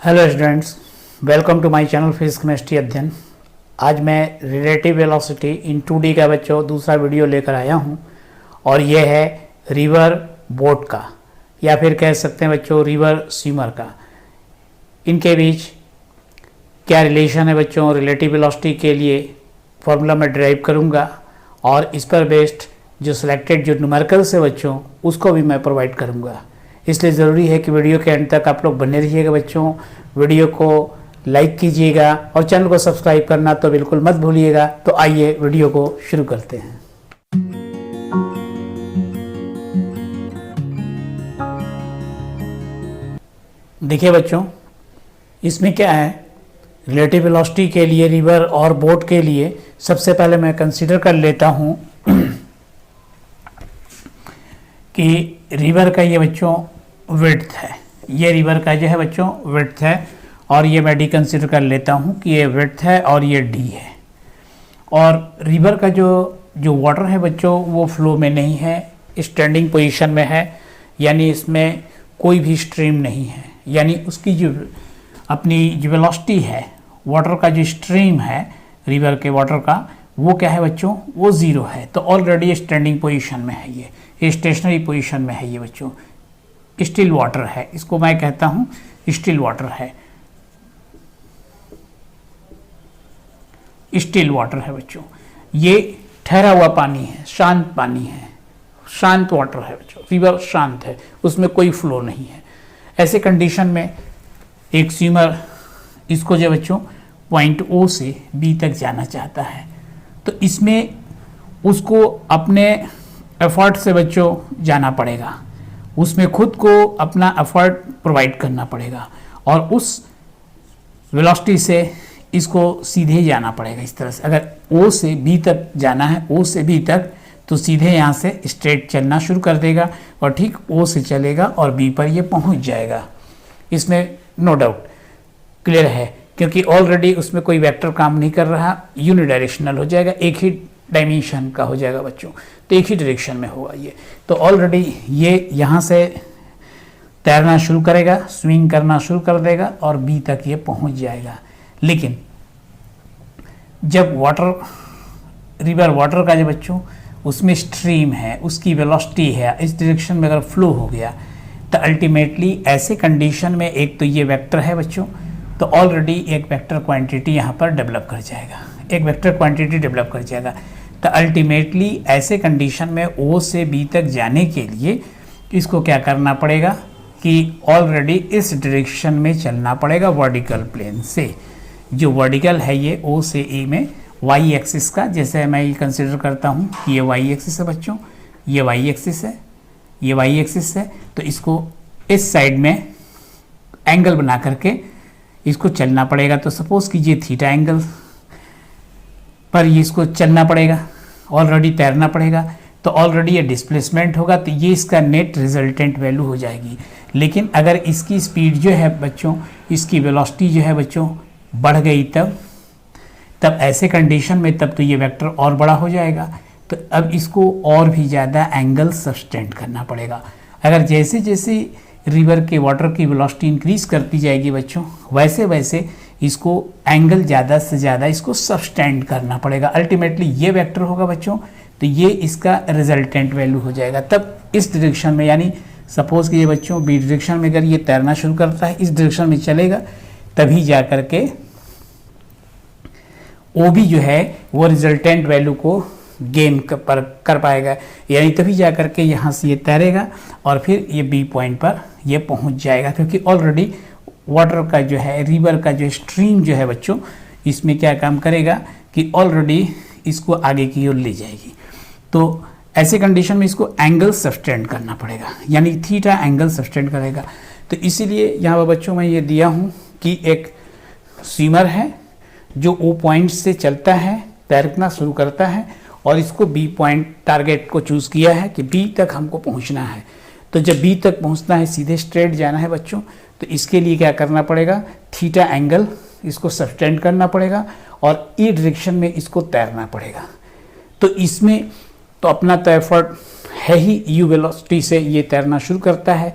Hello students, welcome to my channel physics chemistry अध्ययन। आज मैं रिलेटिव वेलोसिटी इन 2D का बच्चों दूसरा वीडियो लेकर आया हूं और ये है रिवर बोट का, या फिर कह सकते हैं बच्चों रिवर स्विमर का। इनके बीच क्या रिलेशन है बच्चों, रिलेटिव वेलोसिटी के लिए फॉर्मूला मैं ड्राइव करूंगा और इस पर बेस्ड जो सिलेक्टेड जो न्यूमेरिकल्स है बच्चों उसको भी मैं प्रोवाइड करूंगा। इसलिए ज़रूरी है कि वीडियो के अंत तक आप लोग बने रहिएगा बच्चों। वीडियो को लाइक कीजिएगा और चैनल को सब्सक्राइब करना तो बिल्कुल मत भूलिएगा। तो आइए वीडियो को शुरू करते हैं। देखिए बच्चों, इसमें क्या है, रिलेटिव वेलोसिटी के लिए रिवर और बोट के लिए सबसे पहले मैं कंसीडर कर लेता हूं कि रिवर का ये बच्चों विड्थ है, ये रिवर का जो है बच्चों विड्थ है और ये मैं डी कंसीडर कर लेता हूँ कि ये विड्थ है और ये डी है। और रिवर का जो वाटर है बच्चों वो फ्लो में नहीं है, स्टैंडिंग पोजीशन में है, यानी इसमें कोई भी स्ट्रीम नहीं है, यानी उसकी जो अपनी जो वेलोसिटी है वाटर का जो स्ट्रीम है रिवर के वाटर का वो क्या है बच्चों, वो ज़ीरो है। तो ऑलरेडी स्टैंडिंग पोजीशन में है, ये स्टेशनरी पोजीशन में है, ये बच्चों स्टिल वाटर है, इसको मैं कहता हूं स्टिल वाटर है, स्टिल वाटर है बच्चों। ये ठहरा हुआ पानी है, शांत पानी है, शांत वाटर है बच्चों, रिवर शांत है, उसमें कोई फ्लो नहीं है। ऐसे कंडीशन में एक स्विमर इसको जो बच्चों पॉइंट ओ से बी तक जाना चाहता है, तो इसमें उसको अपने एफर्ट से बच्चों जाना पड़ेगा, उसमें खुद को अपना एफर्ट प्रोवाइड करना पड़ेगा और उस वेलोसिटी से इसको सीधे जाना पड़ेगा। इस तरह से अगर ओ से बी तक जाना है, ओ से बी तक, तो सीधे यहाँ से स्ट्रेट चलना शुरू कर देगा और ठीक ओ से चलेगा और बी पर ये पहुँच जाएगा। इसमें नो डाउट क्लियर है, क्योंकि ऑलरेडी उसमें कोई वेक्टर काम नहीं कर रहा, यूनिडायरेक्शनल हो जाएगा, एक ही डायमेंशन का हो जाएगा बच्चों, तो एक ही डायरेक्शन में होगा ये। तो ऑलरेडी ये यहाँ से तैरना शुरू करेगा, स्विंग करना शुरू कर देगा और बी तक ये पहुँच जाएगा। लेकिन जब रिवर वाटर का जो बच्चों उसमें स्ट्रीम है, उसकी वेलोसिटी है, इस डायरेक्शन में अगर फ्लो हो गया तो अल्टीमेटली ऐसे कंडीशन में एक तो ये वेक्टर है बच्चों, तो ऑलरेडी एक वेक्टर क्वांटिटी यहाँ पर डेवलप कर जाएगा, एक वेक्टर क्वांटिटी डेवलप कर जाएगा। तो अल्टीमेटली ऐसे कंडीशन में ओ से बी तक जाने के लिए इसको क्या करना पड़ेगा कि ऑलरेडी इस डायरेक्शन में चलना पड़ेगा वर्टिकल प्लेन से। जो वर्टिकल है ये ओ से ए में वाई एक्सिस का, जैसे मैं ये कंसिडर करता हूँ कि ये वाई एक्सिस है बच्चों, ये वाई एक्सिस है, ये वाई एक्सिस है, तो इसको इस साइड में एंगल बना करके इसको चलना पड़ेगा। तो सपोज कीजिए थीटा एंगल पर ये इसको चलना पड़ेगा, ऑलरेडी तैरना पड़ेगा, तो ऑलरेडी ये डिस्प्लेसमेंट होगा, तो ये इसका नेट रिजल्टेंट वैल्यू हो जाएगी। लेकिन अगर इसकी स्पीड जो है बच्चों, इसकी वेलोसिटी जो है बच्चों बढ़ गई तब ऐसे कंडीशन में तब तो ये वेक्टर और बड़ा हो जाएगा, तो अब इसको और भी ज़्यादा एंगल सब्सटेंड करना पड़ेगा। अगर जैसे जैसे रिवर के वाटर की वेलोसिटी इंक्रीज करती जाएगी बच्चों, वैसे वैसे इसको एंगल ज़्यादा से ज़्यादा इसको सब्सटेंड करना पड़ेगा। अल्टीमेटली ये वेक्टर होगा बच्चों, तो ये इसका रिजल्टेंट वैल्यू हो जाएगा। तब इस डायरेक्शन में, यानी सपोज कि ये बच्चों बी डायरेक्शन में अगर ये तैरना शुरू करता है, इस डायरेक्शन में चलेगा, तभी जा कर के ओ बी जो है वो रिजल्टेंट वैल्यू को गेन कर पाएगा, यानी तभी जा कर के यहाँ से ये तैरेगा और फिर ये बी पॉइंट पर ये पहुँच जाएगा, क्योंकि ऑलरेडी वाटर का जो है, रिवर का जो स्ट्रीम जो है बच्चों, इसमें क्या काम करेगा कि ऑलरेडी इसको आगे की ओर ले जाएगी। तो ऐसे कंडीशन में इसको एंगल सब्सटेंड करना पड़ेगा, यानी थीटा एंगल सब्सटेंड करेगा। तो इसीलिए यहाँ पर बच्चों मैं ये दिया हूँ कि एक स्विमर है जो ओ पॉइंट से चलता है, तैरना शुरू करता है और इसको बी पॉइंट टारगेट को चूज़ किया है कि बी तक हमको पहुँचना है। तो जब बी तक पहुँचना है, सीधे स्ट्रेट जाना है बच्चों, तो इसके लिए क्या करना पड़ेगा, थीटा एंगल इसको सब्सटेंड करना पड़ेगा और ई डायरेक्शन में इसको तैरना पड़ेगा। तो इसमें तो अपना तो एफर्ट है ही, यू वेलोसिटी से ये तैरना शुरू करता है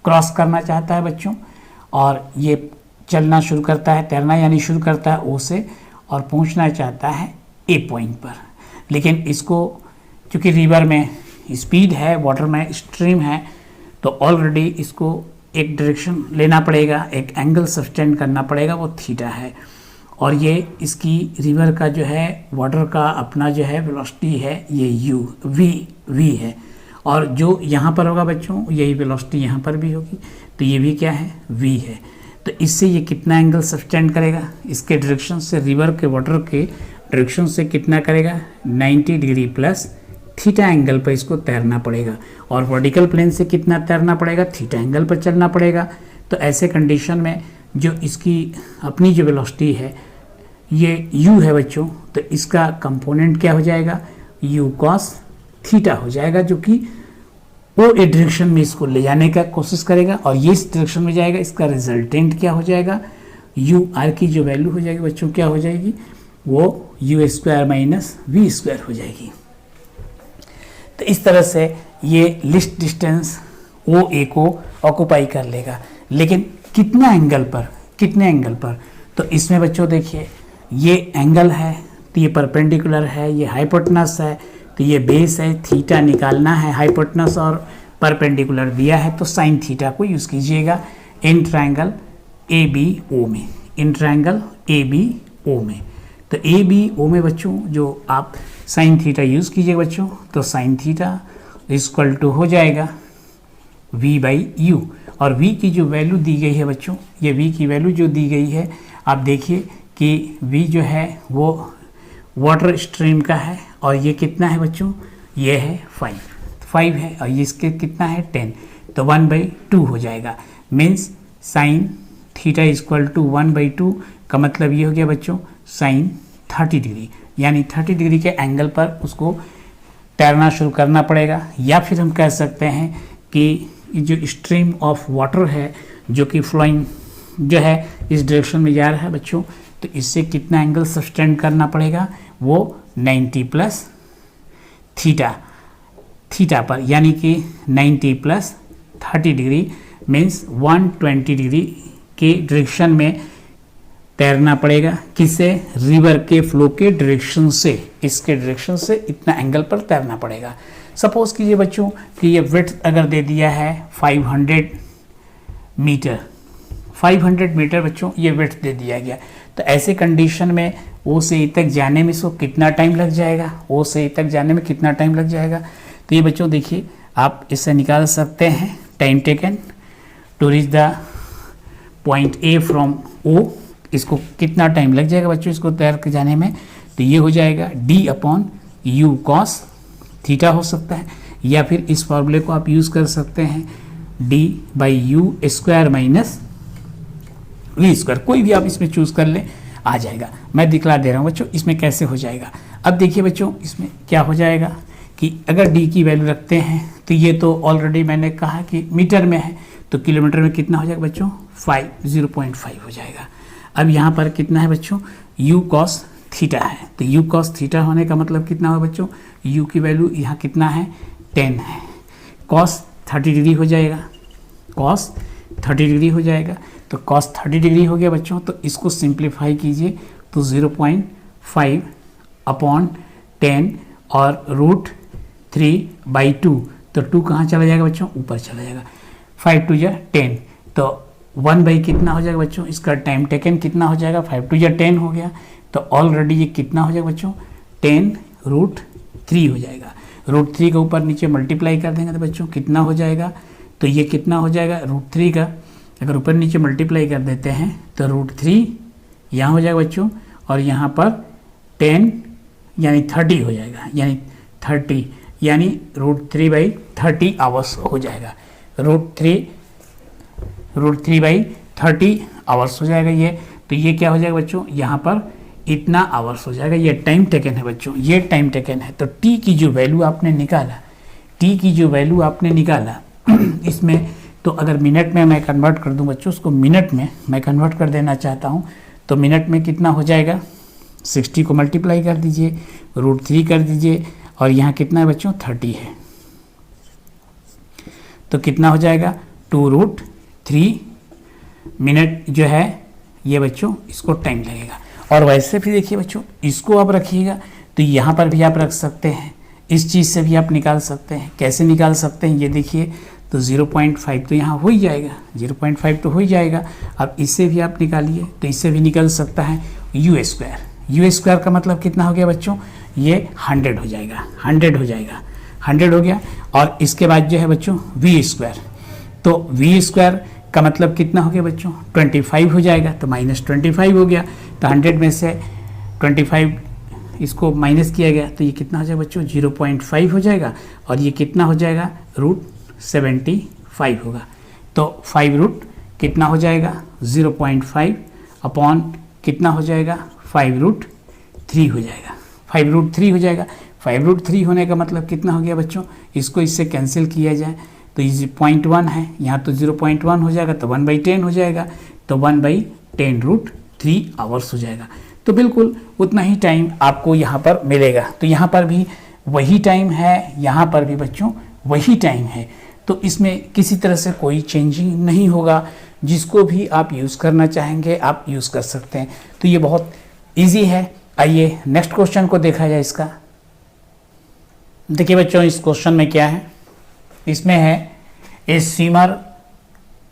क्रॉस करना चाहता है बच्चों, और ये चलना शुरू करता है, तैरना यानी शुरू करता है ओ से और पहुंचना चाहता है ए पॉइंट पर। लेकिन इसको क्योंकि रिवर में स्पीड है, वाटर में स्ट्रीम है, तो ऑलरेडी इसको एक डायरेक्शन लेना पड़ेगा, एक एंगल सस्टेन करना पड़ेगा, वो थीटा है। और ये इसकी रिवर का जो है वाटर का अपना जो है वेलोसिटी है ये यू वी है, और जो यहाँ पर होगा बच्चों यही वेलोसिटी यहाँ पर भी होगी, तो ये भी क्या है वी है। तो इससे ये कितना एंगल सस्टेन करेगा, इसके डायरेक्शन से, रिवर के वाटर के डायरेक्शन से कितना करेगा 90 डिग्री प्लस थीटा एंगल पर इसको तैरना पड़ेगा, और वर्टिकल प्लेन से कितना तैरना पड़ेगा, थीटा एंगल पर चलना पड़ेगा। तो ऐसे कंडीशन में जो इसकी अपनी जो वेलोसिटी है ये u है बच्चों, तो इसका कंपोनेंट क्या हो जाएगा u cos थीटा हो जाएगा, जो कि वो एक डायरेक्शन में इसको ले जाने का कोशिश करेगा और ये इस डायरेक्शन में जाएगा। इसका रिजल्टेंट क्या हो जाएगा, u r की जो वैल्यू हो जाएगी बच्चों क्या हो जाएगी, वो u square minus we square हो जाएगी। तो इस तरह से ये लिस्ट डिस्टेंस ओ ए को ऑक्यूपाई कर लेगा, लेकिन कितना एंगल पर, कितने एंगल पर। तो इसमें बच्चों देखिए ये एंगल है, तो ये परपेंडिकुलर है, ये हाइपोटेनस है, तो ये बेस है, थीटा निकालना है, हाइपोटेनस और परपेंडिकुलर दिया है, तो साइन थीटा को यूज़ कीजिएगा इन ट्रायंगल ए बी ओ में, इन ट्रायंगल ए बी ओ में। तो ए बी ओ में बच्चों जो आप साइन थीटा यूज़ कीजिएगा बच्चों, तो साइन थीटा इक्वल टू हो जाएगा v बाई यू, और v की जो वैल्यू दी गई है बच्चों, ये v की वैल्यू जो दी गई है आप देखिए कि v जो है वो वाटर स्ट्रीम का है, और ये कितना है बच्चों, ये है 5 है, और ये इसके कितना है 10, तो 1/2 हो जाएगा। Means sine theta equal to 1/2 का मतलब ये हो गया बच्चों साइन 30 डिग्री, यानी 30 डिग्री के एंगल पर उसको तैरना शुरू करना पड़ेगा। या फिर हम कह सकते हैं कि जो स्ट्रीम ऑफ वाटर है जो कि फ्लोइंग जो है इस डायरेक्शन में जा रहा है बच्चों, तो इससे कितना एंगल सस्टेन करना पड़ेगा, वो 90 प्लस थीटा पर, यानी कि 90 प्लस 30 डिग्री मीन्स 120 डिग्री के डायरेक्शन में तैरना पड़ेगा। किसे, रिवर के फ्लो के डायरेक्शन से, इसके डायरेक्शन से इतना एंगल पर तैरना पड़ेगा। सपोज कीजिए बच्चों कि ये विड्थ अगर दे दिया है 500 मीटर, 500 मीटर बच्चों ये विड्थ दे दिया गया, तो ऐसे कंडीशन में ओ से ई तक जाने में इसको कितना टाइम लग जाएगा, ओ से ई तक जाने में कितना टाइम लग जाएगा। तो ये बच्चों देखिए आप इससे निकाल सकते हैं time taken to reach the point A from O, इसको कितना टाइम लग जाएगा बच्चों इसको तैर के जाने में। तो ये हो जाएगा d/u cos थीटा हो सकता है, या फिर इस फॉर्मूले को आप यूज़ कर सकते हैं d/u square minus we square, कोई भी आप इसमें चूज़ कर लें आ जाएगा। मैं दिखला दे रहा हूँ बच्चों इसमें कैसे हो जाएगा। अब देखिए बच्चों इसमें क्या हो जाएगा कि अगर d की वैल्यू रखते हैं तो ये तो ऑलरेडी मैंने कहा कि मीटर में है, तो किलोमीटर में कितना हो जाएगा बच्चों 0.5 हो जाएगा। अब यहाँ पर कितना है बच्चों u cos थीटा है, तो u cos थीटा होने का मतलब कितना होगा बच्चों, u की वैल्यू यहाँ कितना है 10 है, cos 30 डिग्री हो जाएगा, cos 30 डिग्री हो जाएगा। तो cos 30 डिग्री हो गया बच्चों, तो इसको सिंप्लीफाई कीजिए तो 0.5 अपॉन 10 और √3/2, तो 2 कहाँ चला जाएगा बच्चों, ऊपर चला जाएगा, 5 2 या 10, तो 1 कितना हो जाएगा बच्चों, इसका टाइम टेकन कितना हो जाएगा, 5 2 या 10 हो गया, तो ऑलरेडी ये कितना हो जाएगा बच्चों 10√3 हो जाएगा। √3 के ऊपर नीचे मल्टीप्लाई कर देंगे तो बच्चों कितना हो जाएगा, तो ये कितना हो जाएगा √3 का अगर ऊपर नीचे मल्टीप्लाई कर देते हैं तो √3 यहाँ हो जाएगा बच्चों, और यहाँ पर 10 यानी 30 हो जाएगा, यानी 30 यानी √3/30 आवर्स हो जाएगा, √3/30 आवर्स हो जाएगा ये। तो ये क्या हो जाएगा बच्चों, यहाँ पर इतना आवर्स हो जाएगा, ये टाइम टेकन है बच्चों, ये टाइम टेकन है। तो टी की जो वैल्यू आपने निकाला, इसमें तो अगर मिनट में मैं कन्वर्ट कर दूं बच्चों, उसको मिनट में मैं कन्वर्ट कर देना चाहता हूं, तो मिनट में कितना हो जाएगा 60 को मल्टीप्लाई कर दीजिए, √3 कर दीजिए, और यहाँ कितना है बच्चों 30 है, तो कितना हो जाएगा 2√3 मिनट जो है ये बच्चों इसको टाइम लगेगा। और वैसे भी देखिए बच्चों, इसको आप रखिएगा तो यहाँ पर भी आप रख सकते हैं, इस चीज़ से भी आप निकाल सकते हैं। कैसे निकाल सकते हैं ये देखिए, तो 0.5 तो यहाँ हो ही जाएगा, 0.5 तो हो ही जाएगा। अब इससे भी आप निकालिए तो इससे भी निकल सकता है यू स्क्वायर का मतलब कितना हो गया बच्चों, ये 100 हो जाएगा, 100 हो जाएगा, 100 हो गया। और इसके बाद जो है बच्चों वी स्क्वायर, तो वी स्क्वायर का मतलब कितना हो गया बच्चों, 25 हो जाएगा, तो -25 हो गया। तो 100 में से 25 इसको माइनस किया गया तो ये कितना हो जाएगा बच्चों, 0.5 हो जाएगा। और ये कितना हो जाएगा, √75 होगा। तो 5 रूट कितना हो जाएगा, 0.5 अपॉन कितना हो जाएगा, 5√3 हो जाएगा, 5√3 हो जाएगा। 5√3 होने का मतलब कितना हो गया बच्चों, इसको इससे कैंसिल किया जाए तो ये 0.1 है, यहाँ तो 0.1 हो जाएगा, तो 1/10 हो जाएगा, तो 1/10√3 आवर्स हो जाएगा। तो बिल्कुल उतना ही टाइम आपको यहाँ पर मिलेगा। तो यहाँ पर भी वही टाइम है, यहाँ पर भी बच्चों वही टाइम है। तो इसमें किसी तरह से कोई चेंजिंग नहीं होगा। जिसको भी आप यूज़ करना चाहेंगे आप यूज़ कर सकते हैं। तो ये बहुत इजी है। आइए नेक्स्ट क्वेश्चन को देखा जाए इसका। देखिए बच्चों इस क्वेश्चन में क्या है, इसमें है a swimmer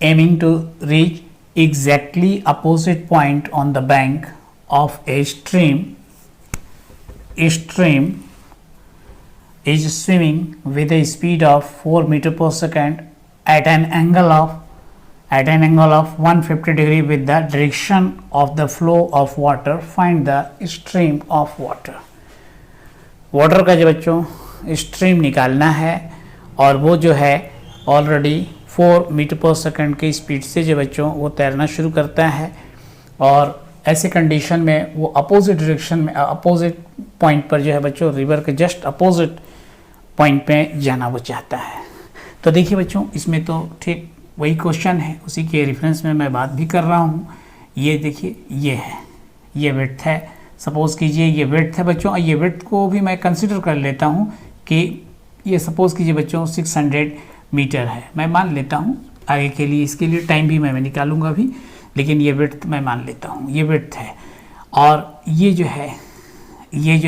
aiming to reach exactly opposite point on the bank of a stream is swimming with a speed of 4 meter per second at an angle of 150 degree with the direction of the flow of water. Find the stream of water. Water का जो बच्चों stream निकालना है और वो जो है already 4 metre पर सेकंड की स्पीड से जो बच्चों वो तैरना शुरू करता है और ऐसे कंडीशन में वो अपोजिट डायरेक्शन में अपोजिट पॉइंट पर जो है बच्चों रिवर के जस्ट अपोजिट पॉइंट पे जाना वो चाहता है। तो देखिए बच्चों इसमें तो ठीक वही क्वेश्चन है, उसी के रेफरेंस में मैं बात भी कर रहा हूँ। ये देखिए ये है, ये विड्थ है, सपोज़ कीजिए ये विड्थ है बच्चों। ये विड्थ को भी मैं कंसिडर कर लेता हूँ कि ये सपोज़ कीजिए बच्चों 600 मीटर है, मैं मान लेता हूँ आगे के लिए। इसके लिए टाइम भी मैं निकालूंगा अभी, लेकिन ये विड्थ मैं मान लेता हूँ, ये विड्थ है। और ये जो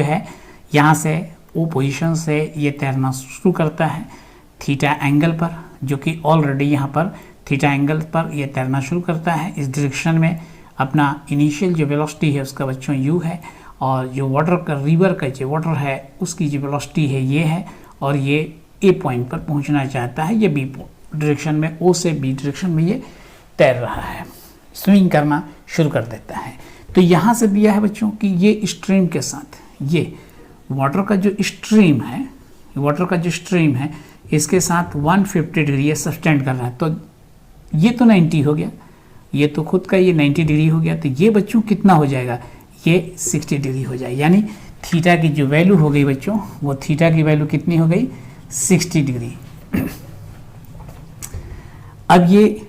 है यहाँ से वो पोजीशन से ये तैरना शुरू करता है थीटा एंगल पर, जो कि ऑलरेडी यहाँ पर थीटा एंगल पर ये तैरना शुरू करता है। इस डायरेक्शन में अपना इनिशियल जो वेलोसिटी है उसका बच्चों u है, और जो वाटर का रिवर का जो वाटर है उसकी जो वेलोसिटी है ये है, और ये ए पॉइंट पर पहुँचना चाहता है, ये बी डायरेक्शन में, ओ से बी डायरेक्शन में ये तैर रहा है, स्विमिंग करना शुरू कर देता है। तो यहाँ से दिया है बच्चों कि ये स्ट्रीम के साथ ये वाटर का जो स्ट्रीम है इसके साथ 150 डिग्री ये सस्टेंड कर रहा है। तो ये तो 90 हो गया, ये तो खुद का ये 90 डिग्री हो गया। तो ये बच्चों कितना हो जाएगा, ये 60 डिग्री हो जाएगा। यानी थीटा की जो वैल्यू हो गई बच्चों, वो थीटा की वैल्यू कितनी हो गई, 60 डिग्री। अब ये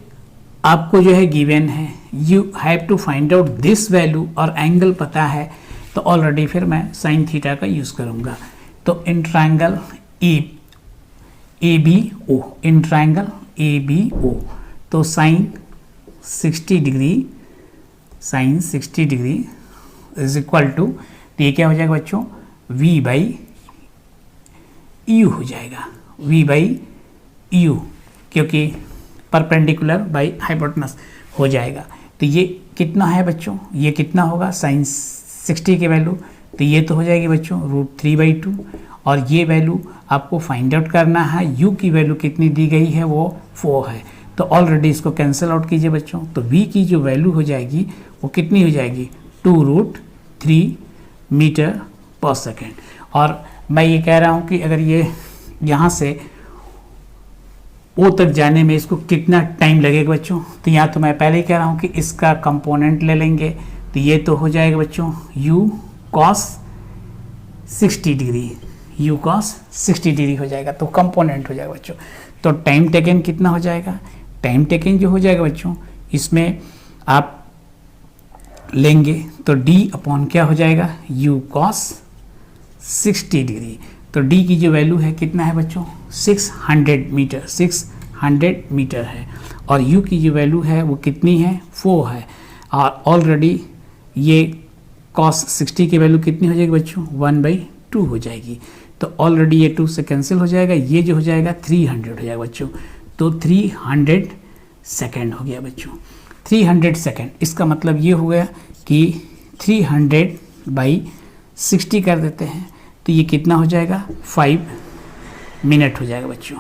आपको जो है गिवन है, you have to find out this value, और एंगल पता है तो ऑलरेडी फिर मैं साइन थीटा का यूज़ करूँगा। तो in triangle A B O, in triangle A B O, तो sine 60 degree is equal to, तो ये क्या हो जाएगा बच्चों, v बाई यू हो जाएगा, v बाई यू, क्योंकि परपेंडिकुलर बाई हाइपोटेनस हो जाएगा। तो ये कितना है बच्चों, ये कितना होगा साइन 60 की वैल्यू, तो ये तो हो जाएगी बच्चों √3/2, और ये वैल्यू आपको फाइंड आउट करना है। u की वैल्यू कितनी दी गई है, वो 4 है। तो ऑलरेडी इसको कैंसिल आउट कीजिए बच्चों, तो v की जो वैल्यू हो जाएगी वो कितनी हो जाएगी, 2√3 मीटर पर सेकेंड। और मैं ये कह रहा हूँ कि अगर ये यहाँ से ओ तक जाने में इसको कितना टाइम लगेगा बच्चों, तो यहाँ तो मैं पहले ही कह रहा हूँ कि इसका कंपोनेंट ले लेंगे, तो ये तो हो जाएगा बच्चों u cos 60 degree, u cos 60 degree हो जाएगा, तो कंपोनेंट हो जाएगा बच्चों। तो टाइम टेकन कितना हो जाएगा, टाइम टेकन जो हो जाएगा बच्चों, इसमें आप लेंगे तो d अपॉन क्या हो जाएगा, u cos 60 डिग्री। तो d की जो वैल्यू है कितना है बच्चों, 600 मीटर, 600 300 मीटर है और u की जो वैल्यू है वो कितनी है 4 है और ऑलरेडी ये cos 60 की वैल्यू कितनी हो जाएगी बच्चों 1/2 हो जाएगी। तो ऑलरेडी ये 2 से कैंसिल हो जाएगा, ये जो हो जाएगा 300 हो जाएगा बच्चों। तो 300 सेकेंड हो गया बच्चों, 300 सेकेंड। इसका मतलब ये हो गया कि 300/60 कर देते हैं तो ये कितना हो जाएगा 5 मिनट हो जाएगा बच्चों।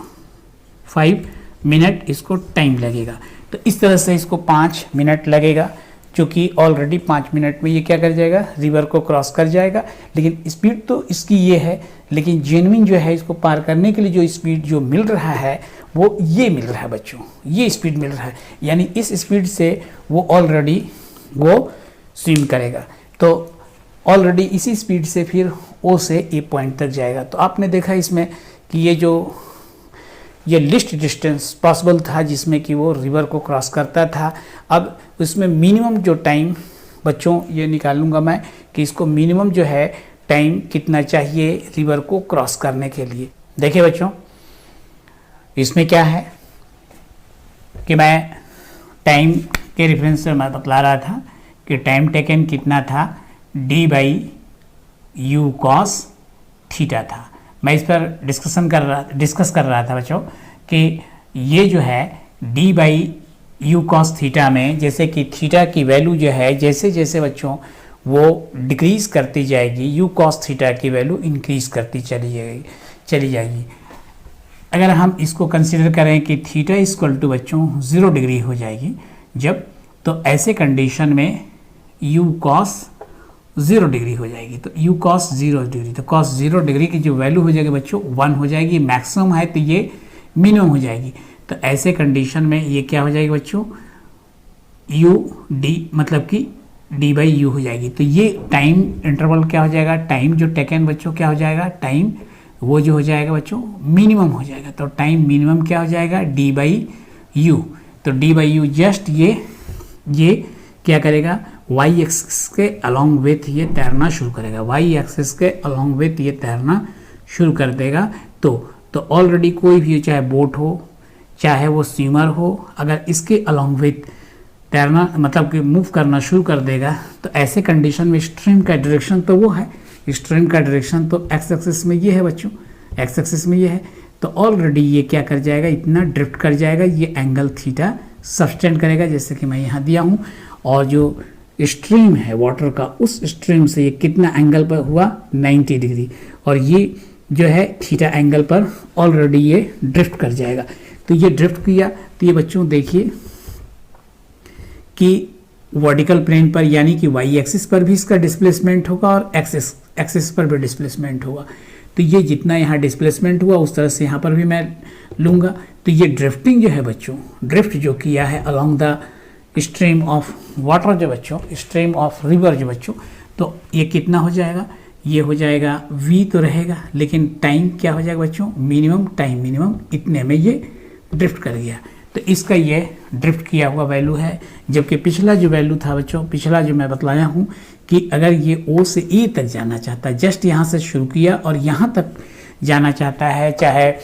5 मिनट इसको टाइम लगेगा। तो इस तरह से इसको 5 मिनट लगेगा, जो कि ऑलरेडी 5 मिनट में ये क्या कर जाएगा, रिवर को क्रॉस कर जाएगा। लेकिन स्पीड तो इसकी ये है, लेकिन जेन्युइन जो है इसको पार करने के लिए जो स्पीड जो मिल रहा है वो ये मिल रहा है बच्चों, ये स्पीड मिल रहा है। यानी इस स्पीड से वो ऑलरेडी वो स्विम करेगा। तो ऑलरेडी इसी स्पीड से फिर ओ से ए पॉइंट तक जाएगा। तो आपने देखा इसमें कि ये लिस्ट डिस्टेंस पॉसिबल था जिसमें कि वो रिवर को क्रॉस करता था। अब उसमें मिनिमम जो टाइम बच्चों ये निकालूंगा मैं कि इसको मिनिमम जो है टाइम कितना चाहिए रिवर को क्रॉस करने के लिए। देखिए बच्चों, इसमें क्या है कि मैं टाइम के रेफरेंस से मैं बतला रहा था कि टाइम टेकन कितना था, d/u cos थीटा था। मैं इस पर डिस्कस कर रहा था बच्चों कि ये जो है d/u cos थीटा में जैसे कि थीटा की वैल्यू जो है जैसे जैसे बच्चों वो डिक्रीज करती जाएगी, u cos थीटा की वैल्यू इंक्रीज करती चली जाएगी। अगर हम इसको कंसीडर करें कि थीटा इक्वल टू बच्चों 0 डिग्री हो जाएगी जब, तो ऐसे कंडीशन में u cos 0 डिग्री हो जाएगी। तो u cos 0 डिग्री, तो cos 0 डिग्री की जो वैल्यू हो जाएगी बच्चों 1 हो जाएगी। मैक्सिमम है तो ये मिनिमम हो जाएगी। तो ऐसे कंडीशन में ये क्या हो जाएगी बच्चों, u d मतलब कि d/u हो जाएगी। तो ये टाइम इंटरवल क्या हो जाएगा, टाइम जो टेकन बच्चों क्या हो जाएगा, टाइम वो जो हो जाएगा बच्चों मिनिमम हो जाएगा। तो टाइम मिनिमम क्या हो जाएगा d/u। तो d/u जस्ट ये क्या करेगा, y एक्सिस के अलोंग विथ ये तैरना शुरू करेगा, y एक्सिस के अलोंग विथ ये तैरना शुरू कर देगा। तो ऑलरेडी कोई भी चाहे बोट हो चाहे वो स्विमर हो, अगर इसके अलोंग विथ तैरना मतलब कि मूव करना शुरू कर देगा तो ऐसे कंडीशन में स्ट्रीम का डायरेक्शन तो वो है, स्ट्रीम का डायरेक्शन तो एक्स एक्सिस में ये है बच्चों, एक्स एक्सिस में ये है। तो ऑलरेडी ये क्या कर जाएगा, इतना ड्रिफ्ट कर जाएगा, ये एंगल थीटा सब्सटेंड करेगा जैसे कि मैं यहाँ दिया हूँ। और जो स्ट्रीम है वाटर का, उस स्ट्रीम से ये कितना एंगल पर हुआ 90 डिग्री, और ये जो है थीटा एंगल पर ऑलरेडी ये ड्रिफ्ट कर जाएगा। तो ये ड्रिफ्ट किया तो ये बच्चों देखिए कि वर्टिकल प्लेन पर यानी कि वाई एक्सिस पर भी इसका डिस्प्लेसमेंट होगा और एक्सिस पर भी डिस्प्लेसमेंट होगा। तो ये जितना यहाँ डिस्प्लेसमेंट हुआ उस तरह से यहाँ पर भी मैं लूँगा। तो ये ड्रिफ्टिंग जो है बच्चों, ड्रिफ्ट जो किया है along the stream of water जो बच्चों, स्ट्रीम ऑफ रिवर जो बच्चों, तो ये कितना हो जाएगा, ये हो जाएगा v तो रहेगा लेकिन टाइम क्या हो जाएगा बच्चों, मिनिमम टाइम, मिनिमम इतने में ये ड्रिफ्ट कर गया। तो इसका ये ड्रिफ्ट किया हुआ वैल्यू है। जबकि पिछला जो वैल्यू था बच्चों, पिछला जो मैं बतलाया हूँ कि अगर ये O से E तक जाना चाहता है, जस्ट यहाँ से शुरू किया और यहाँ तक जाना चाहता है, चाहे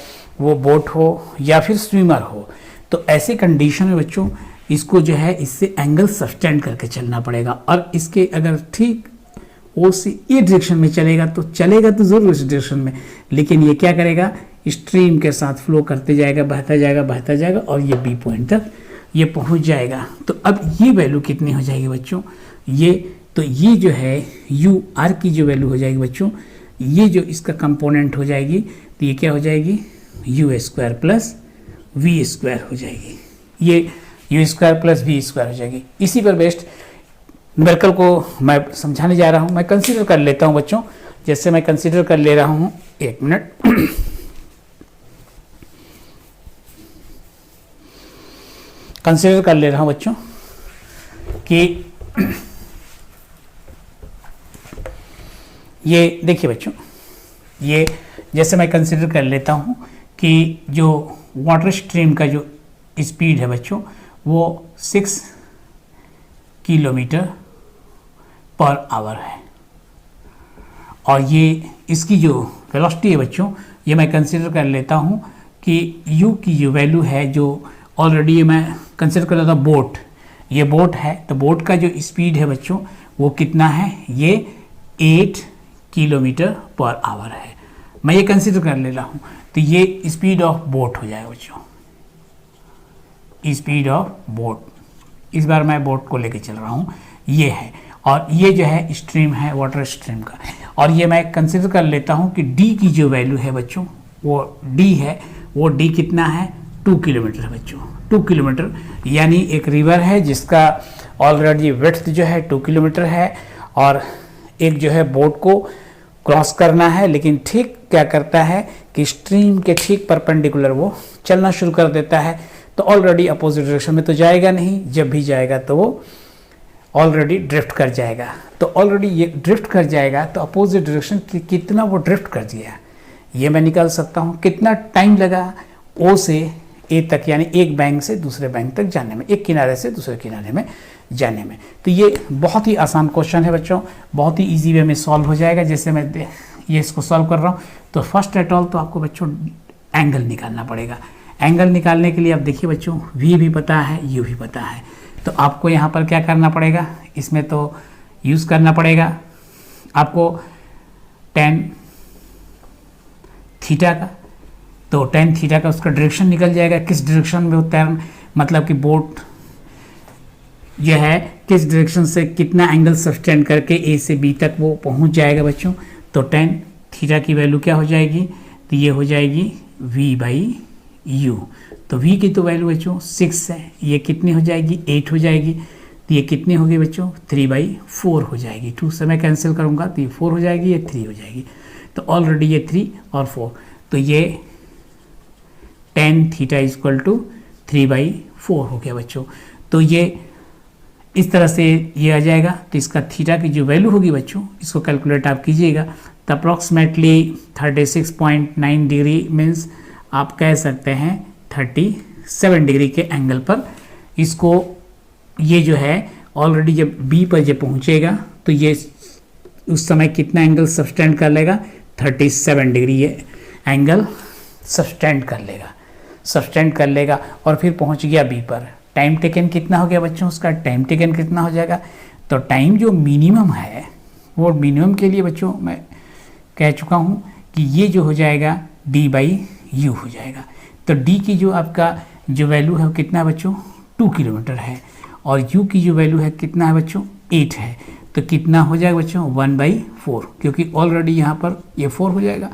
वो बोट हो या फिर स्विमर हो, तो ऐसे कंडीशन में बच्चों इसको जो है इससे एंगल सब्सटेंड करके चलना पड़ेगा। और इसके अगर ठीक O से E डायरेक्शन में चलेगा तो ज़रूर इस डायरेक्शन में, लेकिन ये क्या करेगा, स्ट्रीम के साथ फ्लो करते जाएगा, बहता जाएगा और ये B पॉइंट तक ये पहुंच जाएगा। तो अब ये वैल्यू कितनी हो जाएगी बच्चों, ये जो है u r की जो वैल्यू हो जाएगी बच्चों, ये जो इसका कंपोनेंट हो जाएगी तो ये क्या हो जाएगी, u² प्लस v² हो जाएगी। ये u² प्लस v² हो जाएगी। इसी पर बेस्ड न्यूमेरिकल को मैं समझाने जा रहा हूँ। मैं कंसीडर कर लेता हूँ बच्चों, जैसे मैं कंसीडर कर ले रहा हूँ, एक मिनट कंसीडर कर ले रहा हूँ बच्चों कि ये देखिए बच्चों, ये जैसे मैं कंसीडर कर लेता हूँ कि जो वाटर स्ट्रीम का जो स्पीड है बच्चों वो 6 किलोमीटर पर आवर है, और ये इसकी जो वेलोसिटी है बच्चों, ये मैं कंसीडर कर लेता हूँ कि u की जो वैल्यू है, जो ऑलरेडी मैं कंसिडर कर लेता हूँ बोट, ये बोट है, तो बोट का जो स्पीड है बच्चों वो कितना है, ये 8 किलोमीटर पर आवर है। मैं ये कंसिडर कर ले रहा हूँ, तो ये स्पीड ऑफ बोट हो जाएगा बच्चों, स्पीड ऑफ बोट। इस बार मैं बोट को लेके चल रहा हूँ, ये है, और ये जो है स्ट्रीम है, वाटर स्ट्रीम का। और ये मैं कंसिडर कर लेता हूँ कि डी की जो वैल्यू है बच्चों, वो डी है, वो डी कितना है, 2 किलोमीटर है बच्चों, 2 किलोमीटर। यानी एक रिवर है जिसका ऑलरेडी विड्थ जो है 2 किलोमीटर है, और एक जो है बोट को क्रॉस करना है, लेकिन ठीक क्या करता है कि स्ट्रीम के ठीक परपेंडिकुलर वो चलना शुरू कर देता है। तो ऑलरेडी अपोजिट डायरेक्शन में तो जाएगा नहीं, जब भी जाएगा तो वो ऑलरेडी ड्रिफ्ट कर जाएगा। तो ऑलरेडी ये ड्रिफ्ट कर जाएगा, तो अपोजिट डायरेक्शन कितना वो ड्रिफ्ट कर दिया ये मैं निकाल सकता हूँ। कितना टाइम लगा ओ से ए तक, यानी एक बैंक से दूसरे बैंक तक जाने में, एक किनारे से दूसरे किनारे में जाने में। तो ये बहुत ही आसान क्वेश्चन है बच्चों, बहुत ही इजी वे में सॉल्व हो जाएगा। जैसे मैं ये इसको सॉल्व कर रहा हूँ, तो फर्स्ट एट ऑल तो आपको बच्चों एंगल निकालना पड़ेगा। एंगल निकालने के लिए आप देखिए बच्चों, वी भी पता है, यू भी पता है, तो आपको यहाँ पर क्या करना पड़ेगा, इसमें तो यूज़ करना पड़ेगा आपको tan थीटा का। तो tan थीटा का उसका डायरेक्शन निकल जाएगा, किस डायरेक्शन में होता है, मतलब कि बोट जो है किस डायरेक्शन से कितना एंगल सस्टेन करके ए से बी तक वो पहुंच जाएगा बच्चों। तो tan थीटा की वैल्यू क्या हो जाएगी, तो ये हो जाएगी v/u। तो v की तो वैल्यू बच्चों 6 है, ये कितनी हो जाएगी, 8 हो जाएगी। तो ये कितनी होगी बच्चों, 3/4 हो जाएगी। 2 से मैं कैंसिल करूँगा तो ये 4 हो जाएगी, ये 3 हो जाएगी। तो ऑलरेडी ये 3 और 4, तो ये tan थीटा इक्वल टू 3/4 हो गया बच्चों। तो ये इस तरह से ये आ जाएगा। तो इसका थीटा की जो वैल्यू होगी बच्चों, इसको कैलकुलेट आप कीजिएगा, तो अप्रॉक्सीमेटली 36.9 डिग्री मीन्स आप कह सकते हैं 37 डिग्री के एंगल पर इसको, ये जो है ऑलरेडी जब बी पर जब पहुंचेगा तो ये उस समय कितना एंगल सब्सटेंड कर लेगा, 37 डिग्री ये एंगल सब्सटेंड कर लेगा और फिर पहुंच गया बी पर। टाइम टेकन कितना हो गया बच्चों, उसका टाइम टेकन कितना हो जाएगा, तो टाइम जो मिनिमम है वो मिनिमम के लिए बच्चों मैं कह चुका हूँ कि ये जो हो जाएगा d/u हो जाएगा। तो d की जो आपका जो वैल्यू है वो कितना है बच्चों, 2 किलोमीटर है, और u की जो वैल्यू है कितना है बच्चों, 8 है। तो कितना हो जाएगा बच्चों, 1/4, क्योंकि ऑलरेडी यहाँ पर ये 4 हो जाएगा।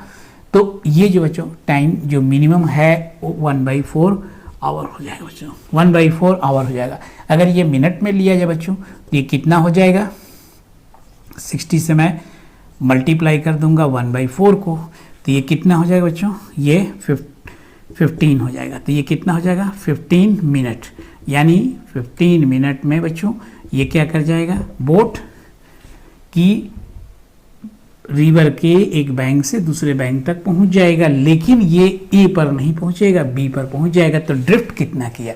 तो ये जो बच्चों टाइम जो मिनिमम है वो 1/4 आवर हो जाएगा बच्चों, 1/4 आवर हो जाएगा। अगर ये मिनट में लिया जाए बच्चों तो ये कितना हो जाएगा, 60 से मैं मल्टीप्लाई कर दूंगा 1/4 को, तो ये कितना हो जाएगा बच्चों, ये 15 हो जाएगा। तो ये कितना हो जाएगा, 15 मिनट, यानी 15 मिनट में बच्चों ये क्या कर जाएगा, बोट की रिवर के एक बैंक से दूसरे बैंक तक पहुंच जाएगा। लेकिन ये ए पर नहीं पहुंचेगा, बी पर पहुंच जाएगा। तो ड्रिफ्ट कितना किया,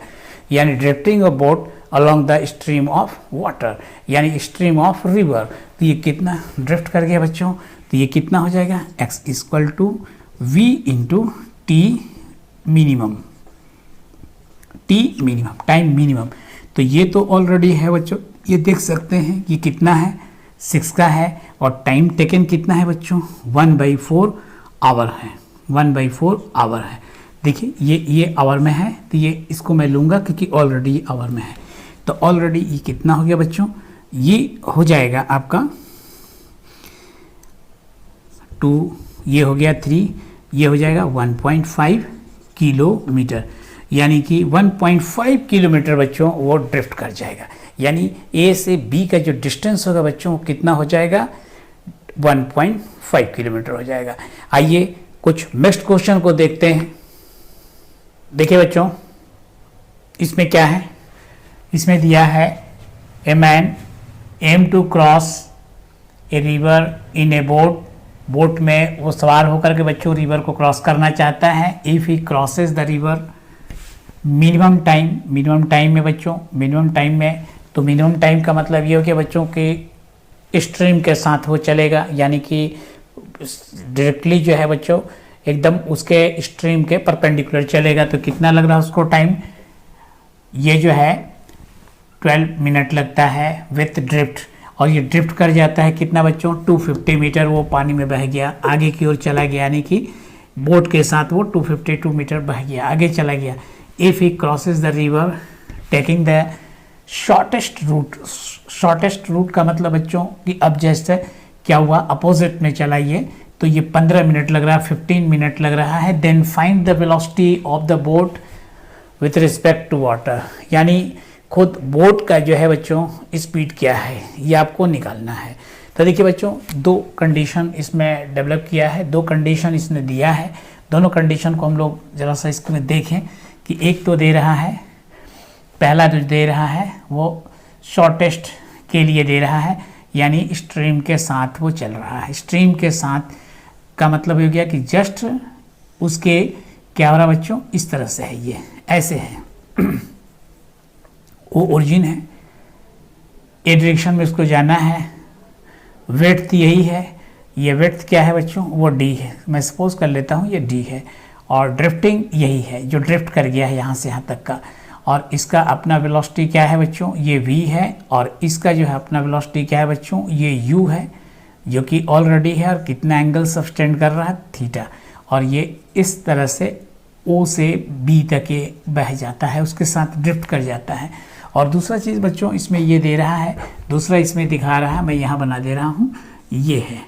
यानी drifting of boat along the stream of water, यानी स्ट्रीम ऑफ रिवर। तो ये कितना ड्रिफ्ट कर गया बच्चों, तो ये कितना हो जाएगा, x equal to v into T minimum, time minimum. तो ये तो ऑलरेडी है बच्चों, ये देख सकते हैं कि कितना है, 6 का है, और टाइम टेकन कितना है बच्चों, 1/4 आवर है, 1/4 आवर है। देखिए ये आवर में है, तो ये इसको मैं लूँगा क्योंकि ऑलरेडी ये आवर में है। तो ऑलरेडी ये कितना हो गया बच्चों, ये हो जाएगा आपका 2, ये हो गया 3, ये हो जाएगा 1.5 किलोमीटर, यानी कि 1.5 किलोमीटर बच्चों वो ड्रिफ्ट कर जाएगा। यानी ए से बी का जो डिस्टेंस होगा बच्चों कितना हो जाएगा, 1.5 किलोमीटर हो जाएगा। आइए कुछ नेक्स्ट क्वेश्चन को देखते हैं। देखिए बच्चों इसमें क्या है, इसमें दिया है a man aim to cross a river in a boat, boat में वो सवार होकर के बच्चों रिवर को क्रॉस करना चाहता है। If he crosses the river, minimum time में बच्चों, मिनिमम टाइम में, तो मिनिमम टाइम का मतलब ये हो कि बच्चों के स्ट्रीम के साथ वो चलेगा, यानी कि डायरेक्टली जो है बच्चों एकदम उसके स्ट्रीम के परपेंडिकुलर चलेगा। तो कितना लग रहा है उसको टाइम, ये जो है 12 मिनट लगता है विथ ड्रिफ्ट। और ये ड्रिफ्ट कर जाता है कितना बच्चों, 250 मीटर वो पानी में बह गया, आगे की ओर चला गया, यानी कि बोट के साथ वो 252 मीटर बह गया, आगे चला गया। If he crosses the river taking the shortest route, shortest route का मतलब बच्चों कि अब जैसे क्या हुआ, अपोजिट में चला ये, तो ये 15 मिनट लग रहा है, 15 मिनट लग रहा है। Then find the velocity of the boat with respect to water, यानी खुद बोट का जो है बच्चों स्पीड क्या है ये आपको निकालना है। तो देखिए बच्चों, दो कंडीशन इसमें डेवलप किया है, दो कंडीशन इसने दिया है। दोनों कंडीशन को हम लोग ज़रा सा इसमें देखें कि एक तो दे रहा है, पहला जो दे रहा है वो शॉर्टेस्ट के लिए दे रहा है, यानी स्ट्रीम के साथ वो चल रहा है। स्ट्रीम के साथ का मतलब हो गया कि जस्ट उसके क्या हो रहा बच्चों, इस तरह से है, ये ऐसे है वो ओरिजिन है, ए डायरेक्शन में उसको जाना है, विड्थ यही है, ये विड्थ क्या है बच्चों, वो डी है, मैं सपोज कर लेता हूँ ये डी है, और ड्रिफ्टिंग यही है जो ड्रिफ्ट कर गया है यहाँ से यहाँ तक का, और इसका अपना वेलोसिटी क्या है बच्चों, ये v है, और इसका जो है अपना वेलोसिटी क्या है बच्चों, ये u है, जो कि ऑलरेडी है, और कितना एंगल सब्सटेंड कर रहा है, थीटा, और ये इस तरह से o से b तक ये बह जाता है, उसके साथ ड्रिफ्ट कर जाता है। और दूसरा चीज़ बच्चों इसमें ये दे रहा है, दूसरा इसमें दिखा रहा है, मैं यहाँ बना दे रहा हूँ, ये है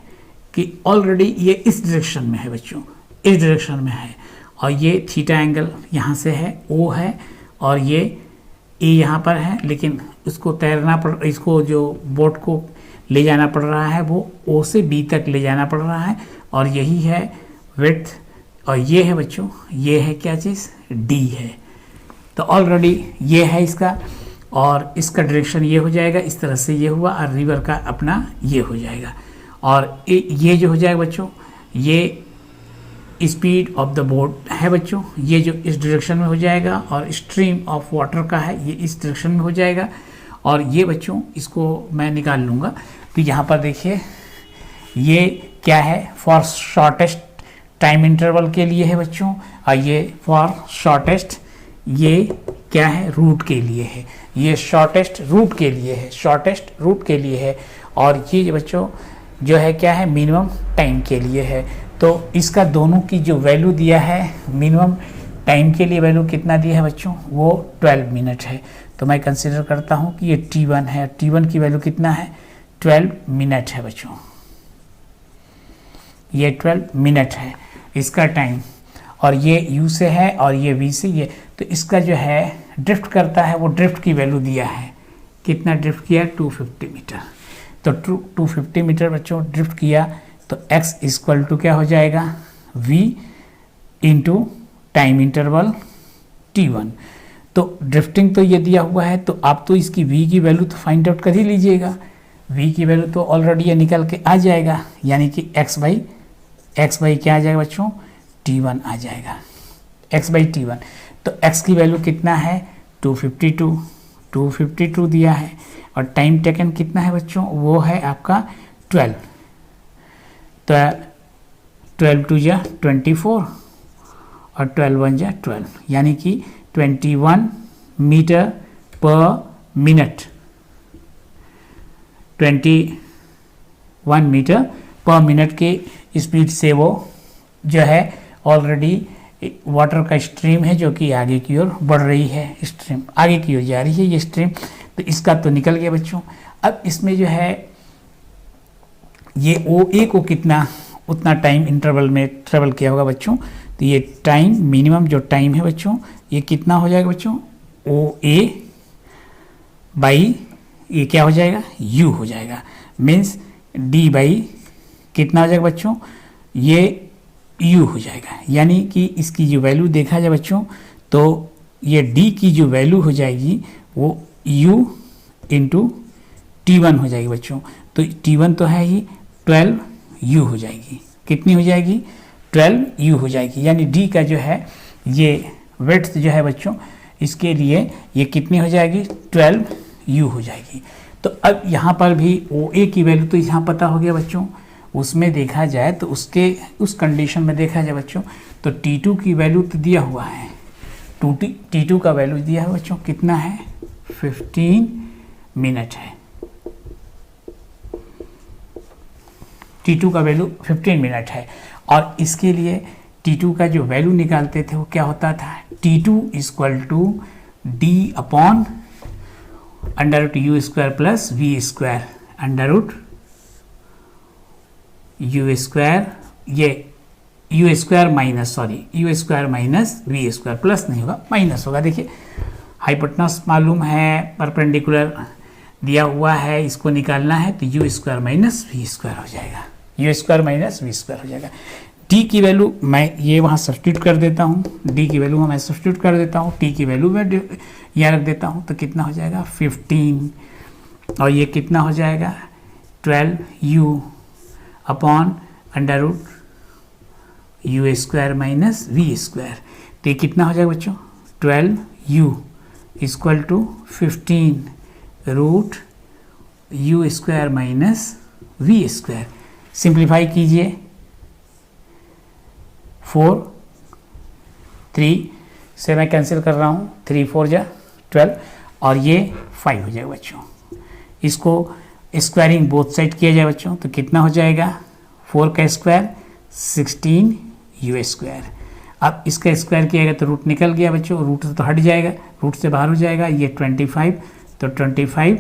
कि ऑलरेडी ये इस डायरेक्शन में है बच्चों, इस डायरेक्शन में है, और ये थीटा एंगल यहाँ से है, ओ है, और ये ए यहाँ पर है, लेकिन उसको तैरना पड़, इसको जो बोट को ले जाना पड़ रहा है वो ओ से बी तक ले जाना पड़ रहा है, और यही है विड्थ, और ये है बच्चों, ये है क्या चीज़, डी है। तो ऑलरेडी ये है इसका, और इसका डायरेक्शन ये हो जाएगा, इस तरह से ये हुआ, और रिवर का अपना ये हो जाएगा, और ये जो हो जाएगा बच्चों, ये स्पीड ऑफ द बोट है बच्चों, ये जो इस डायरेक्शन में हो जाएगा, और स्ट्रीम ऑफ वाटर का है ये इस डायरेक्शन में हो जाएगा, और ये बच्चों इसको मैं निकाल लूँगा। तो यहाँ पर देखिए ये क्या है, फॉर शॉर्टेस्ट टाइम इंटरवल के लिए है बच्चों, और ये फॉर शॉर्टेस्ट, ये क्या है, रूट के लिए है, ये शॉर्टेस्ट रूट के लिए है, शॉर्टेस्ट रूट के लिए है, और ये बच्चों जो है क्या है, मिनिमम टाइम के लिए है। तो इसका दोनों की जो वैल्यू दिया है, मिनिमम टाइम के लिए वैल्यू कितना दिया है बच्चों, वो 12 मिनट है। तो मैं कंसीडर करता हूँ कि ये T1 है, T1 की वैल्यू कितना है, 12 मिनट है बच्चों, ये 12 मिनट है इसका टाइम, और ये U से है, और ये V से ये, तो इसका जो है ड्रिफ्ट करता है, वो ड्रिफ्ट की वैल्यू दिया है, कितना ड्रिफ्ट किया, 250 मीटर। तो 250 मीटर बच्चों ड्रिफ्ट किया, तो x इक्वल टू क्या हो जाएगा, v into time interval t1। तो ड्रिफ्टिंग तो ये दिया हुआ है, तो आप तो इसकी v की वैल्यू तो फाइंड आउट कर ही लीजिएगा, v की वैल्यू तो ऑलरेडी ये निकल के आ जाएगा, यानी कि x बाई क्या आ जाएगा बच्चों, t1 आ जाएगा, x बाई t1। तो x की वैल्यू कितना है, 252 दिया है, और टाइम टेकन कितना है बच्चों, वो है आपका 12, तो 12 टू जा 24, और 12 1 जा 12, यानी कि 21 metre per minute, 21 metre per minute के स्पीड से वो जो है ऑलरेडी वाटर का स्ट्रीम है, जो कि आगे की ओर बढ़ रही है, स्ट्रीम आगे की ओर जा रही है ये स्ट्रीम। तो इसका तो निकल गया बच्चों। अब इसमें जो है ये OA को कितना, उतना टाइम इंटरवल में ट्रेवल किया होगा बच्चों, तो ये टाइम मिनिमम जो टाइम है बच्चों, ये कितना हो जाएगा बच्चों, OA बाई ये क्या हो जाएगा, U हो जाएगा, मीन्स D बाई कितना हो जाएगा बच्चों, ये U हो जाएगा, यानी कि इसकी जो वैल्यू देखा जाए बच्चों, तो ये D की जो वैल्यू हो जाएगी वो U इंटू T1 हो जाएगी बच्चों। तो T1 तो है ही, 12U हो जाएगी, कितनी हो जाएगी, 12U हो जाएगी, यानी D का जो है ये विड्थ जो है बच्चों, इसके लिए ये कितनी हो जाएगी, 12U हो जाएगी। तो अब यहाँ पर भी OA की वैल्यू तो यहाँ पता हो गया बच्चों, उसमें देखा जाए तो उस कंडीशन में देखा जाए बच्चों तो T2 की वैल्यू तो दिया हुआ है, T2 का वैल्यू दिया है बच्चों कितना है 15 मिनट है। T2 का वैल्यू 15 मिनट है और इसके लिए T2 का जो वैल्यू निकालते थे वो क्या होता था T2 equal to D upon under root you square plus V square under root you square, ये U square minus U square minus we square, plus नहीं होगा माइनस होगा। देखिए हाइपोटेनस मालूम है, परपेंडिकुलर दिया हुआ है, इसको निकालना है तो u square minus we square हो जाएगा, u square minus we square हो जाएगा। डी की वैल्यू मैं ये वहाँ सब्स्टिट्यूट कर देता हूँ, डी की वैल्यू मैं सब्स्टिट्यूट कर देता हूँ, टी की वैल्यू मैं यहाँ रख देता हूँ तो कितना हो जाएगा 15 और ये कितना हो जाएगा 12u upon under root you square minus we square. तो ये कितना हो जाएगा बच्चों 12u equal to 15 root you square minus we square. Simplify कीजिए 4 3 से मैं कैंसिल कर रहा हूँ, 3 4 जा 12 और ये 5 हो जाएगा बच्चों। इसको स्क्वायरिंग बोथ साइड किया जाए बच्चों तो कितना हो जाएगा 4 का स्क्वायर 16 यू स्क्वायर। अब इसका स्क्वायर किया तो रूट निकल गया बच्चों, रूट से तो हट जाएगा, रूट से बाहर हो जाएगा, ये 25 तो 25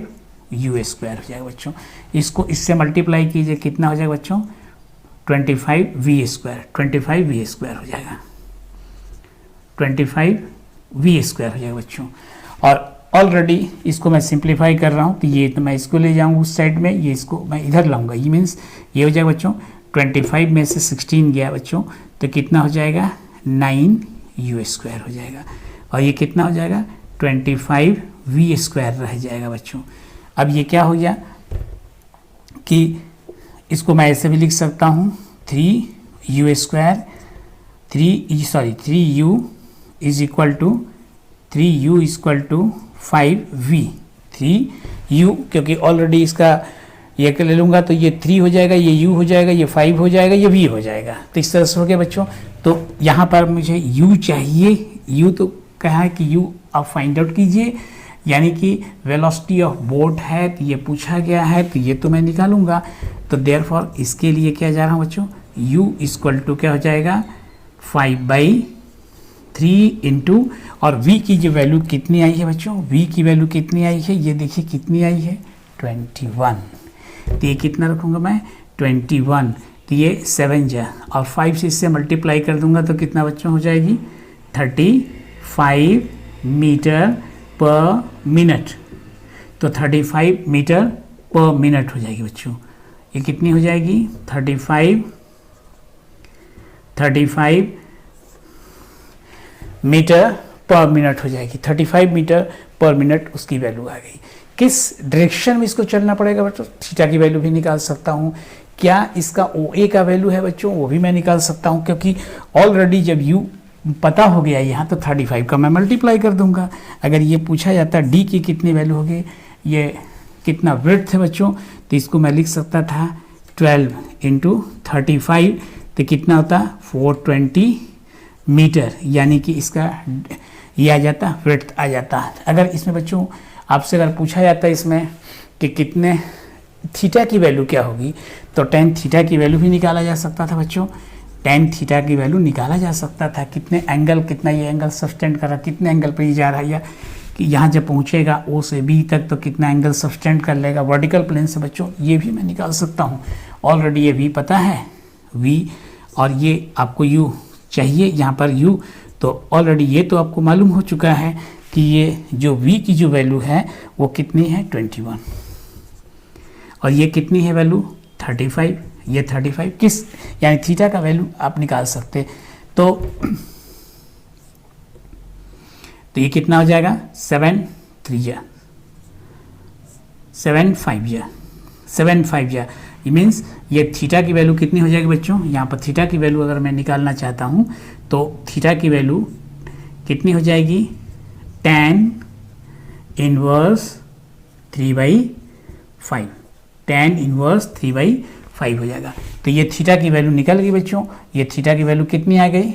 यू स्क्वायर हो जाएगा बच्चों। इसको इससे मल्टीप्लाई कीजिए कितना हो जाएगा बच्चों 25 वी स्क्वायर, 25 वी स्क्वायर हो जाएगा, 25 वी स्क्वायर हो जाएगा बच्चों। और ऑलरेडी इसको मैं सिंप्लीफाई कर रहा हूँ तो ये तो मैं इसको ले जाऊँगा उस साइड में, ये इसको मैं इधर लाऊंगा, ये मीन्स ये हो जाएगा बच्चों 25 में से 16 गया बच्चों तो कितना हो जाएगा 9 यू स्क्वायर हो जाएगा और ये कितना हो जाएगा 25 वी स्क्वायर रह जाएगा बच्चों। अब ये क्या हो गया कि इसको मैं ऐसे भी लिख सकता हूँ 3 u square 3u is equal to 3u equal to 5v, 3u क्योंकि ऑलरेडी इसका ये ले लूँगा तो ये 3 हो जाएगा, ये u हो जाएगा, ये 5 हो जाएगा, ये v हो जाएगा। तो इस तरह से हो गया बच्चों। तो यहाँ पर मुझे u चाहिए, u तो कहा है कि u आप फाइंड आउट कीजिए, यानी कि वेलोसिटी ऑफ बोट है तो ये पूछा गया है तो ये तो मैं निकालूंगा। तो देयरफॉर इसके लिए क्या जा रहा हूँ बच्चों u इक्वल टू क्या हो जाएगा 5/3 इंटू और v की जो वैल्यू कितनी आई है बच्चों, v की वैल्यू कितनी आई है ये देखिए कितनी आई है 21। तो ये कितना रखूँगा मैं 21, तो ये 7 जा और 5 से इससे मल्टीप्लाई कर दूंगा तो कितना बच्चों हो जाएगी 35 मीटर पर मिनट। तो 35 मीटर पर मिनट हो जाएगी बच्चों। ये कितनी हो जाएगी 35 मीटर पर मिनट हो जाएगी, 35 मीटर पर मिनट उसकी वैल्यू आ गई। किस डायरेक्शन में इसको चलना पड़ेगा बच्चों, थीटा की वैल्यू भी निकाल सकता हूँ। क्या इसका OA का वैल्यू है बच्चों वो भी मैं निकाल सकता हूँ, क्योंकि ऑलरेडी जब u पता हो गया यहाँ तो 35 का मैं मल्टीप्लाई कर दूंगा। अगर ये पूछा जाता D की कितनी वैल्यू होगी, ये कितना विड्थ है बच्चों, तो इसको मैं लिख सकता था 12 इंटू 35 तो कितना होता 420 मीटर, यानी कि इसका ये आ जाता विड्थ आ जाता। अगर इसमें बच्चों आपसे अगर पूछा जाता है इसमें कि कितने थीटा की वैल्यू क्या होगी तो tan थीटा की वैल्यू भी निकाला जा सकता था बच्चों, tan थीटा की वैल्यू निकाला जा सकता था। कितने एंगल, कितना ये एंगल सब्सटेंड कर रहा है, कितने एंगल पर ये जा रहा है, या कि यहाँ जब पहुँचेगा O से B तक तो कितना एंगल सब्सटेंड कर लेगा वर्टिकल प्लेन से बच्चों, ये भी मैं निकाल सकता हूँ। ऑलरेडी ये V पता है V, और ये आपको U चाहिए यहाँ पर U, तो ऑलरेडी ये तो आपको मालूम हो चुका है कि ये जो V की जो वैल्यू है वो कितनी है 21 और ये कितनी है वैल्यू 35, ये 35 किस यानी थीटा का वैल्यू आप निकाल सकते। तो ये कितना हो जाएगा 7 3 जा 7 5 जा 7 5 जा, ये मीन्स ये थीटा की वैल्यू कितनी हो जाएगी बच्चों। यहाँ पर थीटा की वैल्यू अगर मैं निकालना चाहता हूँ तो थीटा की वैल्यू कितनी हो जाएगी tan इनवर्स 3/5, tan इनवर्स 3/5 हो जाएगा। तो ये थीटा की वैल्यू निकल गई बच्चों। ये थीटा की वैल्यू कितनी आ गई?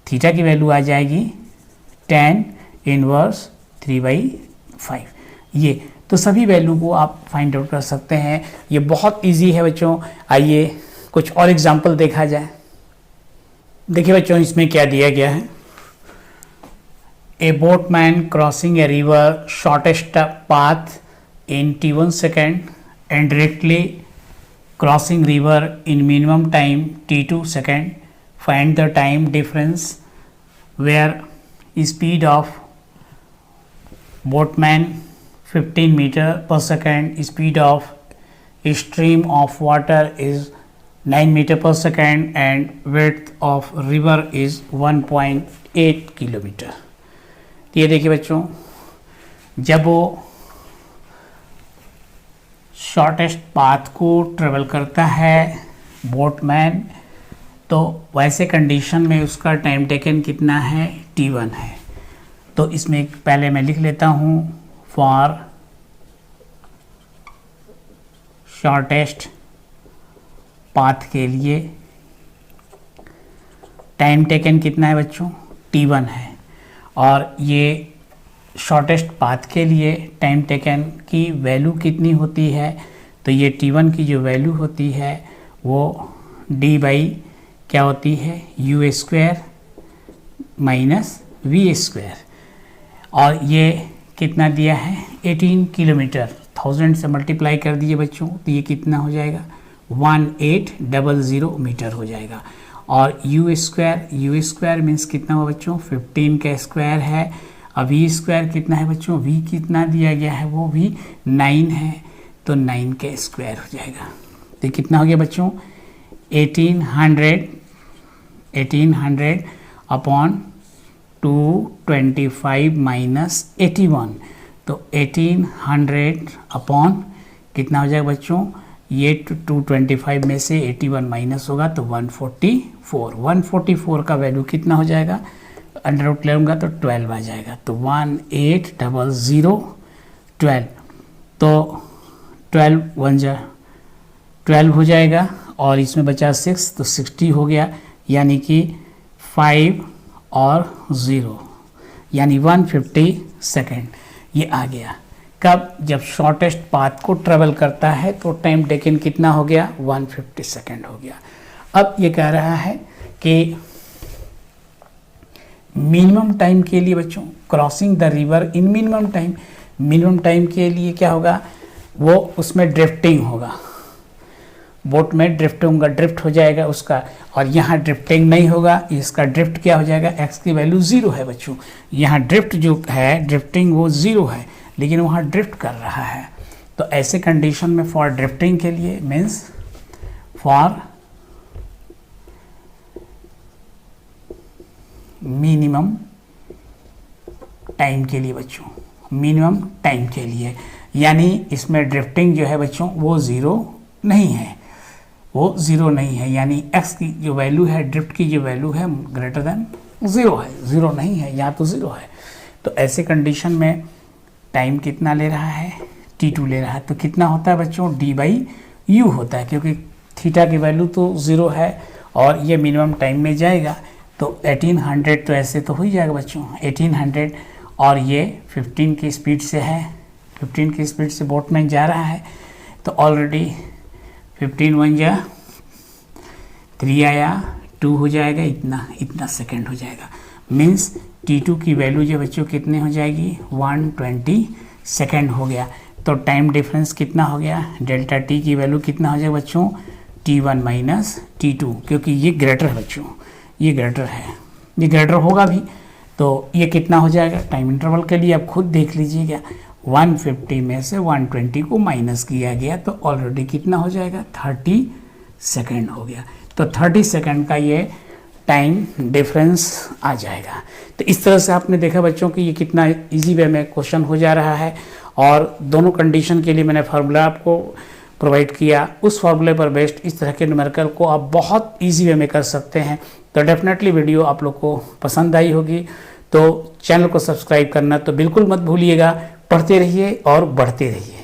थीटा की वैल्यू आ जाएगी tan इनवर्स 3/5। ये तो सभी वैल्यू को आप फाइंड आउट कर सकते हैं। ये बहुत इजी है बच्चों। आइए कुछ और एग्जांपल देखा जाए। देखिए बच्चों, इसमें क्या दिया गया है। A boatman crossing a river shortest path in t1 second and directly crossing river in minimum time t2 second. Find the time difference where speed of boatman 15 meter per second, speed of a stream of water is 9 meter per second and width of river is 1.8 kilometre. ये देखिए बच्चों, जब वो shortest path को travel करता है boatman, तो वैसे कंडीशन में उसका टाइम टेकन कितना है? t1 है। तो इसमें पहले मैं लिख लेता हूँ फॉर शॉर्टेस्ट पाथ के लिए टाइम टेकन कितना है बच्चों? t1 है। और ये शॉर्टेस्ट पाथ के लिए टाइम टेकन की वैल्यू कितनी होती है? तो ये t1 की जो वैल्यू होती है वो d बाई क्या होती है? u square minus we square. और ये कितना दिया है? 18 किलोमीटर। 1000 से मल्टीप्लाई कर दिए बच्चों, तो ये कितना हो जाएगा? 1800 मीटर हो जाएगा। और u स्क्वायर मीन्स कितना हुआ बच्चों? 15 का स्क्वायर है। अब वी स्क्वायर कितना है बच्चों? वी कितना दिया गया है? वो भी 9 है, तो 9 का स्क्वायर हो जाएगा। तो कितना हो गया बच्चों? 1800 अपॉन 225 माइनस 81। तो 1800 अपॉन कितना हो जाएगा बच्चों? ये 225 में से 81 माइनस होगा तो 144। 144 का वैल्यू कितना हो जाएगा? अंडर रूट लेऊंगा तो 12 आ जाएगा। तो 1800 तो 12 हो जाएगा। और इसमें बचा 6 तो 60 हो गया, यानी कि 5 और 0 यानी 150 सेकेंड ये आ गया। कब? जब शॉर्टेस्ट पाथ को ट्रेवल करता है तो टाइम टेकन कितना हो गया? 150 सेकेंड हो गया। अब ये कह रहा है कि मिनिमम टाइम के लिए बच्चों crossing the river in minimum time के लिए क्या होगा? वो उसमें ड्रिफ्टिंग होगा, बोट में ड्रिफ्ट हो जाएगा उसका। और यहाँ ड्रिफ्टिंग नहीं होगा, इसका ड्रिफ्ट क्या हो जाएगा? x की वैल्यू 0 है बच्चों। यहाँ ड्रिफ्ट जो है, ड्रिफ्टिंग वो 0 है, लेकिन वहाँ ड्रिफ्ट कर रहा है। तो ऐसे कंडीशन में फॉर ड्रिफ्टिंग के लिए मीन्स फॉर मिनिमम टाइम के लिए बच्चों, मिनिमम टाइम के लिए, यानी इसमें ड्रिफ्टिंग जो है बच्चों वो 0 नहीं है, वो 0 नहीं है। यानी x की जो वैल्यू है, ड्रिफ्ट की जो वैल्यू है ग्रेटर देन 0 है, 0 नहीं है, यहाँ तो 0 है। तो ऐसे कंडीशन में टाइम कितना ले रहा है? t2 ले रहा है। तो कितना होता है बच्चों? d बाई यू होता है, क्योंकि थीटा की वैल्यू तो 0 है और ये मिनिमम टाइम में जाएगा। तो 1800 तो ऐसे तो हो ही जाएगा बच्चों, 1800। और ये 15 की स्पीड से है, 15 की स्पीड से बोटमैन जा रहा है। तो ऑलरेडी 15 1 जा 3 आया, 2 हो जाएगा, इतना सेकंड हो जाएगा। मीन्स t2 की वैल्यू जो बच्चों कितने हो जाएगी? 120 सेकंड हो गया। तो टाइम डिफरेंस कितना हो गया? डेल्टा t की वैल्यू कितना हो जाएगा बच्चों? t1 माइनस t2, क्योंकि ये ग्रेटर है बच्चों, ये ग्रेटर है, ये ग्रेटर होगा भी। तो ये कितना हो जाएगा? टाइम इंटरवल के लिए आप खुद देख लीजिएगा, 150 में से 120 को माइनस किया गया तो ऑलरेडी कितना हो जाएगा? 30 सेकेंड हो गया। तो 30 सेकेंड का ये टाइम डिफरेंस आ जाएगा। तो इस तरह से आपने देखा बच्चों कि ये कितना इजी वे में क्वेश्चन हो जा रहा है। और दोनों कंडीशन के लिए मैंने फार्मूला आपको प्रोवाइड किया, उस फार्मूले पर बेस्ड इस तरह के न्यूमेरिकल को आप बहुत इजी वे में कर सकते हैं। तो डेफिनेटली वीडियो आप लोग को पसंद आई होगी, तो चैनल को सब्सक्राइब करना तो बिल्कुल मत भूलिएगा। पढ़ते रहिए और बढ़ते रहिए।